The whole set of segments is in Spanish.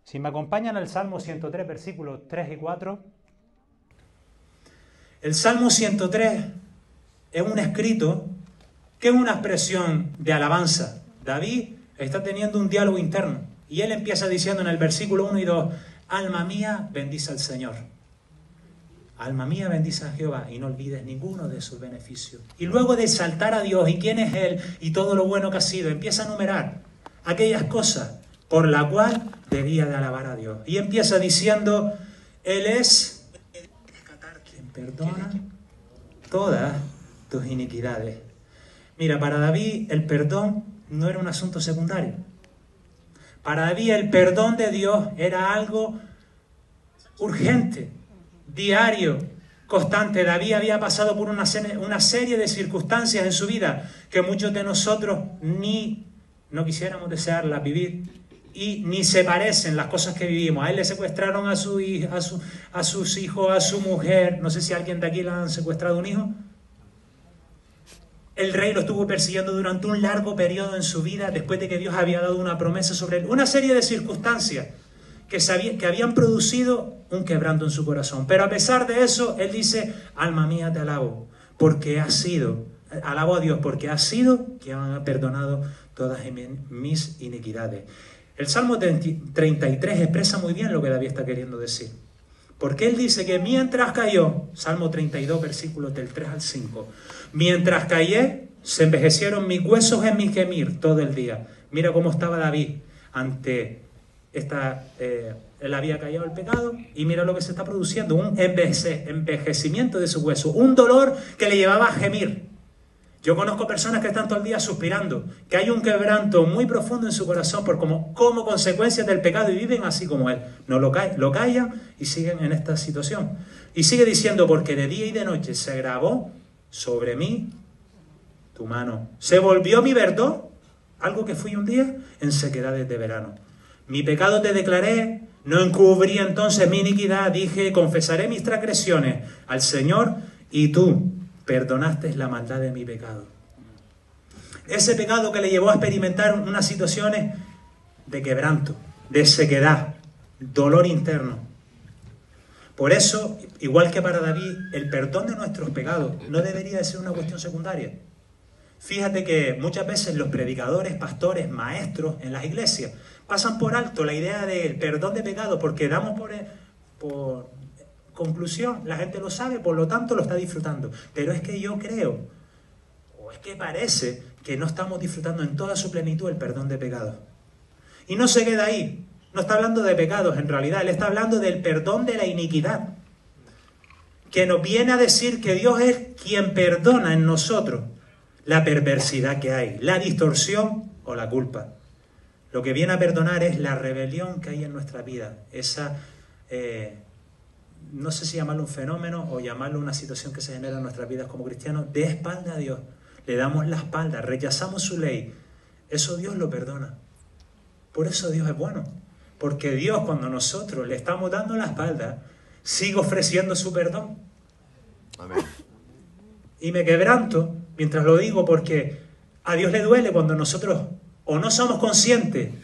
Si me acompañan al Salmo 103, versículos 3 y 4. El Salmo 103 es un escrito que es una expresión de alabanza. David está teniendo un diálogo interno y él empieza diciendo en el versículo 1 y 2, alma mía, bendice al Señor. Alma mía, bendice a Jehová y no olvides ninguno de sus beneficios. Y luego de exaltar a Dios y quién es Él y todo lo bueno que ha sido, empieza a enumerar aquellas cosas por la cual debía de alabar a Dios. Y empieza diciendo, Él es quien perdona todas tus iniquidades. Mira, para David el perdón no era un asunto secundario. Para David el perdón de Dios era algo urgente, diario, constante. David había pasado por una serie de circunstancias en su vida que muchos de nosotros ni no quisiéramos desearlas vivir y ni se parecen las cosas que vivimos. A él le secuestraron a sus hijos, a su mujer. No sé si a alguien de aquí le han secuestrado un hijo. El rey lo estuvo persiguiendo durante un largo periodo en su vida después de que Dios había dado una promesa sobre él. Una serie de circunstancias que habían producido un quebranto en su corazón. Pero a pesar de eso, él dice, alma mía te alabo, porque has sido, alabo a Dios, porque has sido quien ha perdonado todas mis iniquidades. El Salmo 33 expresa muy bien lo que David está queriendo decir. Porque él dice que mientras cayó, Salmo 32, versículos del 3 al 5, mientras callé, se envejecieron mis huesos en mi gemir todo el día. Mira cómo estaba David ante él había callado el pecado y mira lo que se está produciendo, un envejecimiento de sus huesos, un dolor que le llevaba a gemir. Yo conozco personas que están todo el día suspirando, que hay un quebranto muy profundo en su corazón como consecuencia del pecado y viven así como él. No lo callan y siguen en esta situación. Y sigue diciendo, porque de día y de noche se agravó sobre mí tu mano. Se volvió mi verdor, algo que fui un día, en sequedades de verano. Mi pecado te declaré, no encubrí entonces mi iniquidad, dije, confesaré mis transgresiones al Señor y tú perdonaste la maldad de mi pecado. Ese pecado que le llevó a experimentar unas situaciones de quebranto, de sequedad, dolor interno. Por eso, igual que para David, el perdón de nuestros pecados no debería de ser una cuestión secundaria. Fíjate que muchas veces los predicadores, pastores, maestros en las iglesias pasan por alto la idea del perdón de pecado porque damos por conclusión, la gente lo sabe, por lo tanto lo está disfrutando. Pero es que yo creo, o es que parece que no estamos disfrutando en toda su plenitud el perdón de pecados. Y no se queda ahí, no está hablando de pecados en realidad, él está hablando del perdón de la iniquidad, que nos viene a decir que Dios es quien perdona en nosotros la perversidad que hay, la distorsión o la culpa. Lo que viene a perdonar es la rebelión que hay en nuestra vida, esa no sé si llamarlo un fenómeno o llamarlo una situación que se genera en nuestras vidas como cristianos, de espalda a Dios. Le damos la espalda, rechazamos su ley. Eso Dios lo perdona. Por eso Dios es bueno. Porque Dios, cuando nosotros le estamos dando la espalda, sigue ofreciendo su perdón. Amén. Y me quebranto mientras lo digo porque a Dios le duele cuando nosotros o no somos conscientes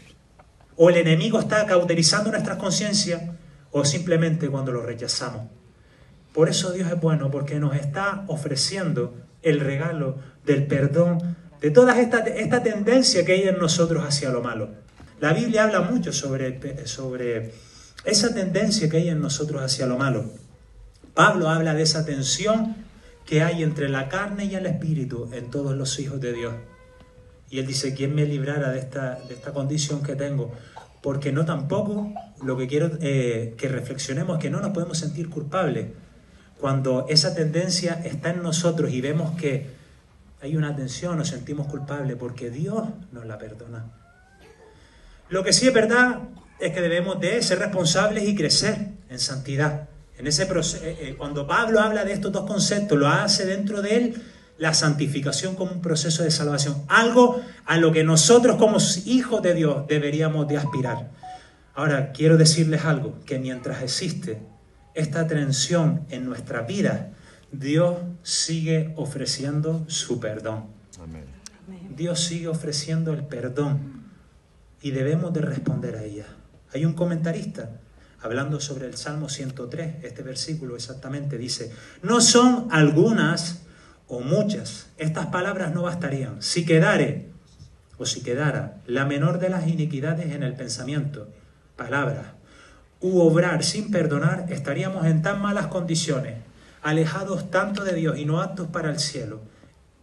o el enemigo está cauterizando nuestras conciencias o simplemente cuando lo rechazamos. Por eso Dios es bueno, porque nos está ofreciendo el regalo del perdón de toda esta tendencia que hay en nosotros hacia lo malo. La Biblia habla mucho sobre esa tendencia que hay en nosotros hacia lo malo. Pablo habla de esa tensión que hay entre la carne y el espíritu en todos los hijos de Dios. Y él dice, ¿quién me librará de esta condición que tengo? Porque no tampoco, lo que quiero que reflexionemos es que no nos podemos sentir culpables cuando esa tendencia está en nosotros y vemos que hay una tensión, nos sentimos culpables porque Dios nos la perdona. Lo que sí es verdad es que debemos de ser responsables y crecer en santidad. En ese proceso, cuando Pablo habla de estos dos conceptos, lo hace dentro de él la santificación como un proceso de salvación, algo a lo que nosotros como hijos de Dios deberíamos de aspirar. Ahora, quiero decirles algo, que mientras existe esta tensión en nuestra vida, Dios sigue ofreciendo su perdón. Amén. Dios sigue ofreciendo el perdón y debemos de responder a ella. Hay un comentarista hablando sobre el Salmo 103, este versículo exactamente, dice: no son algunas o muchas, estas palabras no bastarían. Si quedare, o si quedara, la menor de las iniquidades en el pensamiento, palabras, u obrar sin perdonar, estaríamos en tan malas condiciones, alejados tanto de Dios y no aptos para el cielo,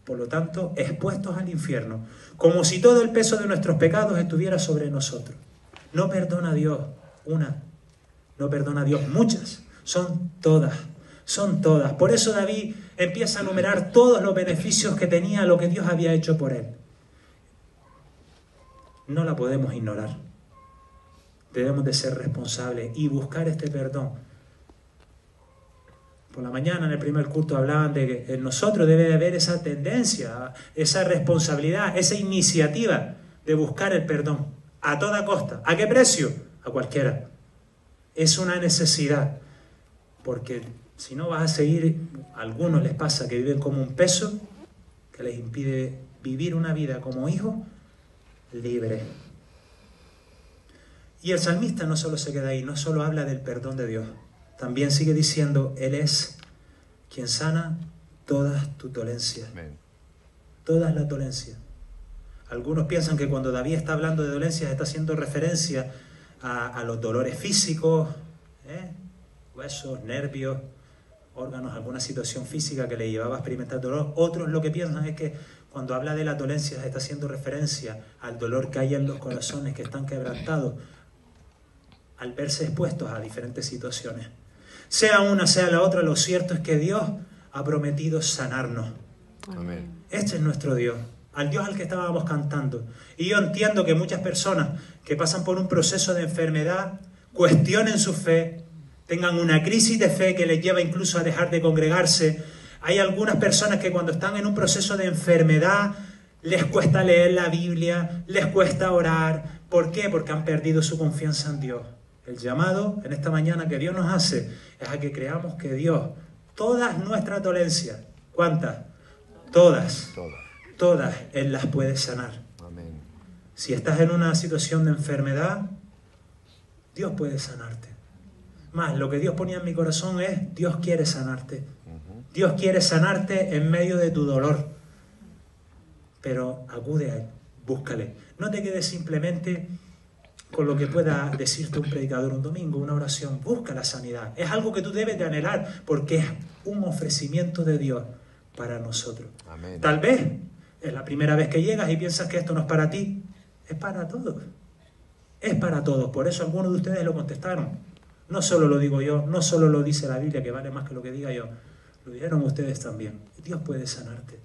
por lo tanto, expuestos al infierno, como si todo el peso de nuestros pecados estuviera sobre nosotros. No perdona a Dios una, no perdona a Dios muchas, son todas. Por eso David empieza a enumerar todos los beneficios que tenía lo que Dios había hecho por él. No la podemos ignorar. Debemos de ser responsables y buscar este perdón. Por la mañana en el primer culto hablaban de que en nosotros debe de haber esa tendencia, esa responsabilidad, esa iniciativa de buscar el perdón a toda costa. ¿A qué precio? A cualquiera. Es una necesidad, porque si no vas a seguir, a algunos les pasa que viven como un peso que les impide vivir una vida como hijos libres. Y el salmista no solo se queda ahí, no solo habla del perdón de Dios, también sigue diciendo: Él es quien sana todas tus dolencias. Todas las dolencias. Algunos piensan que cuando David está hablando de dolencias está haciendo referencia a los dolores físicos, huesos, nervios, órganos, alguna situación física que le llevaba a experimentar dolor. Otros lo que piensan es que cuando habla de las dolencias está haciendo referencia al dolor que hay en los corazones que están quebrantados al verse expuestos a diferentes situaciones. Sea una, sea la otra, lo cierto es que Dios ha prometido sanarnos. Amén. Este es nuestro Dios, al Dios al que estábamos cantando. Y yo entiendo que muchas personas que pasan por un proceso de enfermedad cuestionen su fe, tengan una crisis de fe que les lleva incluso a dejar de congregarse. Hay algunas personas que cuando están en un proceso de enfermedad les cuesta leer la Biblia, les cuesta orar. ¿Por qué? Porque han perdido su confianza en Dios. El llamado en esta mañana que Dios nos hace es a que creamos que Dios, todas nuestras dolencias, ¿cuántas? Todas, Él las puede sanar. Amén. Si estás en una situación de enfermedad, Dios puede sanarte. Más, lo que Dios ponía en mi corazón es: Dios quiere sanarte. Dios quiere sanarte en medio de tu dolor. Pero acude a Él, búscale. No te quedes simplemente con lo que pueda decirte un predicador un domingo, una oración. Busca la sanidad. Es algo que tú debes de anhelar porque es un ofrecimiento de Dios para nosotros. Amén. Tal vez es la primera vez que llegas y piensas que esto no es para ti. Es para todos. Es para todos. Por eso algunos de ustedes lo contestaron. No solo lo digo yo, no solo lo dice la Biblia, que vale más que lo que diga yo. Lo dijeron ustedes también. Dios puede sanarte.